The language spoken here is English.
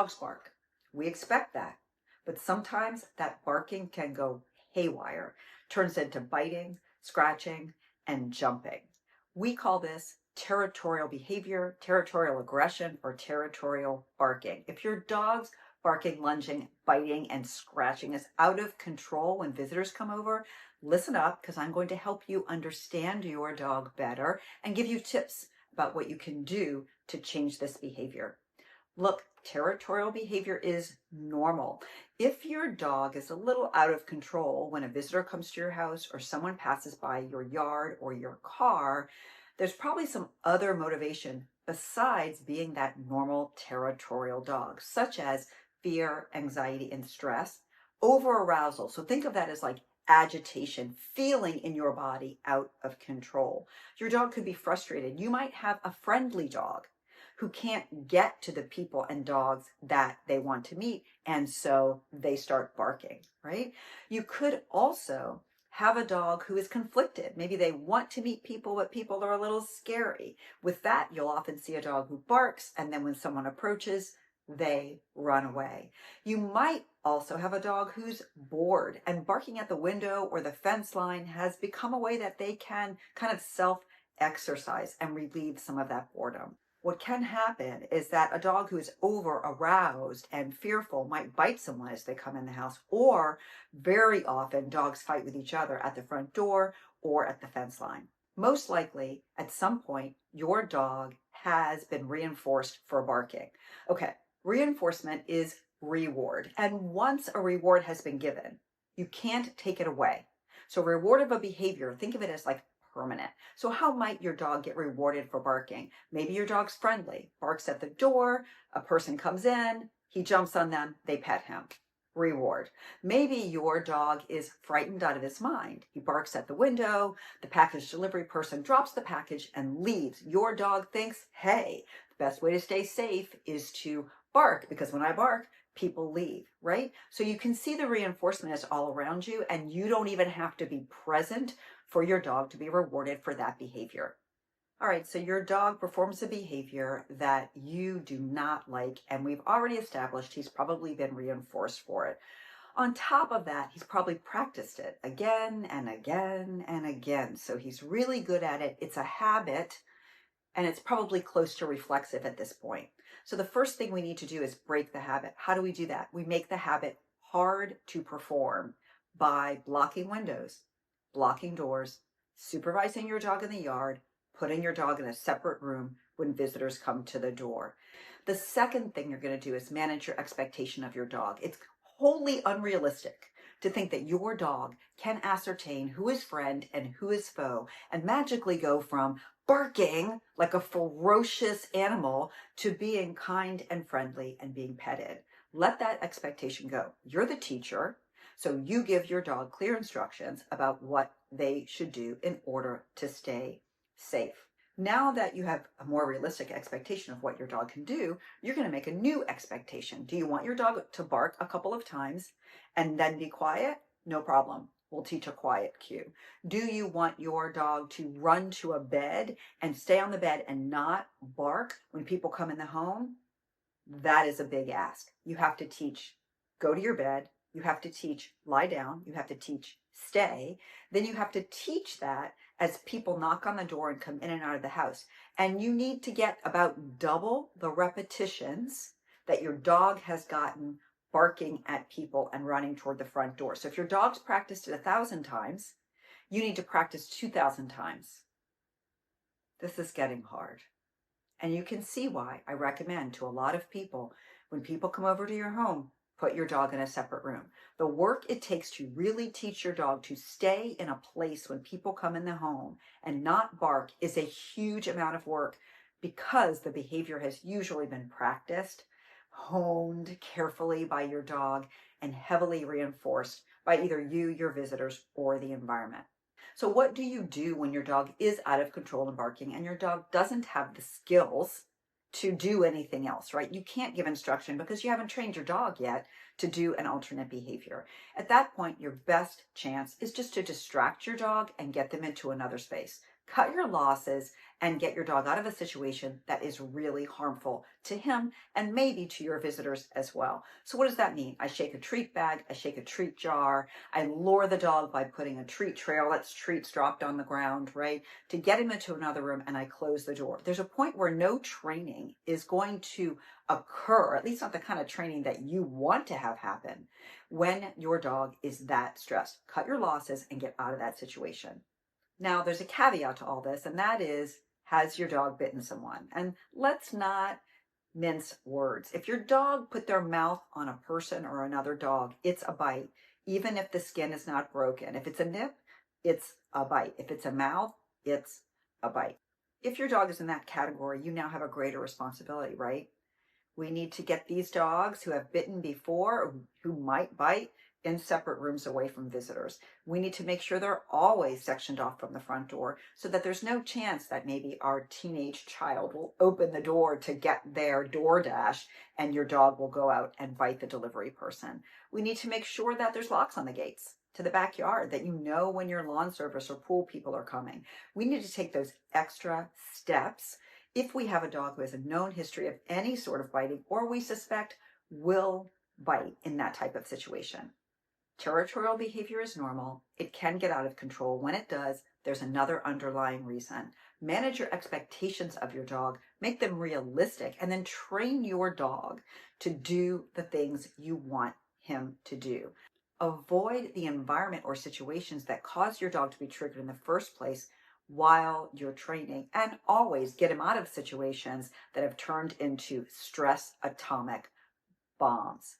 Dogs bark. We expect that. But sometimes that barking can go haywire, turns into biting, scratching, and jumping. We call this territorial behavior, territorial aggression, or territorial barking. If your dog's barking, lunging, biting, and scratching is out of control when visitors come over, listen up because I'm going to help you understand your dog better and give you tips about what you can do to change this behavior. Look, territorial behavior is normal. If your dog is a little out of control when a visitor comes to your house or someone passes by your yard or your car, there's probably some other motivation besides being that normal territorial dog, such as fear, anxiety, and stress, over-arousal. So think of that as like agitation, feeling in your body out of control. Your dog could be frustrated. You might have a friendly dog who can't get to the people and dogs that they want to meet, and so they start barking, right? You could also have a dog who is conflicted. Maybe they want to meet people, but people are a little scary. With that, you'll often see a dog who barks, and then when someone approaches, they run away. You might also have a dog who's bored, and barking at the window or the fence line has become a way that they can kind of self-exercise and relieve some of that boredom. What can happen is that a dog who is over aroused and fearful might bite someone as they come in the house, or very often dogs fight with each other at the front door or at the fence line. Most likely, at some point, your dog has been reinforced for barking. Okay, reinforcement is reward. And once a reward has been given, you can't take it away. So reward of a behavior, think of it as like permanent. So how might your dog get rewarded for barking? Maybe your dog's friendly, barks at the door, a person comes in, he jumps on them, they pet him. Reward. Maybe your dog is frightened out of his mind. He barks at the window, the package delivery person drops the package and leaves. Your dog thinks, hey, the best way to stay safe is to bark, because when I bark, people leave, right? So you can see the reinforcement is all around you, and you don't even have to be present for your dog to be rewarded for that behavior. All right, so your dog performs a behavior that you do not like, and we've already established he's probably been reinforced for it. On top of that, he's probably practiced it again and again and again. So he's really good at it. It's a habit, and it's probably close to reflexive at this point. So the first thing we need to do is break the habit. How do we do that? We make the habit hard to perform by blocking windows, blocking doors, supervising your dog in the yard, putting your dog in a separate room when visitors come to the door. The second thing you're going to do is manage your expectation of your dog. It's wholly unrealistic to think that your dog can ascertain who is friend and who is foe and magically go from barking like a ferocious animal to being kind and friendly and being petted. Let that expectation go. You're the teacher, so you give your dog clear instructions about what they should do in order to stay safe. Now that you have a more realistic expectation of what your dog can do, you're going to make a new expectation. Do you want your dog to bark a couple of times and then be quiet? No problem. We'll teach a quiet cue. Do you want your dog to run to a bed and stay on the bed and not bark when people come in the home? That is a big ask. You have to teach, go to your bed. You have to teach, lie down. You have to teach, stay. Then you have to teach that as people knock on the door and come in and out of the house. And you need to get about double the repetitions that your dog has gotten barking at people and running toward the front door. So if your dog's practiced it 1,000 times, you need to practice 2,000 times. This is getting hard. And you can see why I recommend to a lot of people, when people come over to your home, put your dog in a separate room. The work it takes to really teach your dog to stay in a place when people come in the home and not bark is a huge amount of work, because the behavior has usually been practiced, honed carefully by your dog, and heavily reinforced by either you, your visitors, or the environment. So what do you do when your dog is out of control and barking and your dog doesn't have the skills to do anything else, right? You can't give instruction because you haven't trained your dog yet to do an alternate behavior. At that point, your best chance is just to distract your dog and get them into another space. Cut your losses and get your dog out of a situation that is really harmful to him and maybe to your visitors as well. So what does that mean? I shake a treat bag, I shake a treat jar, I lure the dog by putting a treat trail, that's treats dropped on the ground, right? To get him into another room, and I close the door. There's a point where no training is going to occur, at least not the kind of training that you want to have happen, when your dog is that stressed. Cut your losses and get out of that situation. Now, there's a caveat to all this, and that is, has your dog bitten someone? And let's not mince words. If your dog put their mouth on a person or another dog, it's a bite, even if the skin is not broken. If it's a nip, it's a bite. If it's a mouth, it's a bite. If your dog is in that category, you now have a greater responsibility, right? We need to get these dogs who have bitten before, who might bite, in separate rooms away from visitors. We need to make sure they're always sectioned off from the front door so that there's no chance that maybe our teenage child will open the door to get their DoorDash and your dog will go out and bite the delivery person. We need to make sure that there's locks on the gates to the backyard, that you know when your lawn service or pool people are coming. We need to take those extra steps if we have a dog who has a known history of any sort of biting or we suspect will bite in that type of situation. Territorial behavior is normal. It can get out of control. When it does, there's another underlying reason. Manage your expectations of your dog, make them realistic, and then train your dog to do the things you want him to do. Avoid the environment or situations that cause your dog to be triggered in the first place while you're training, and always get him out of situations that have turned into stress atomic bombs.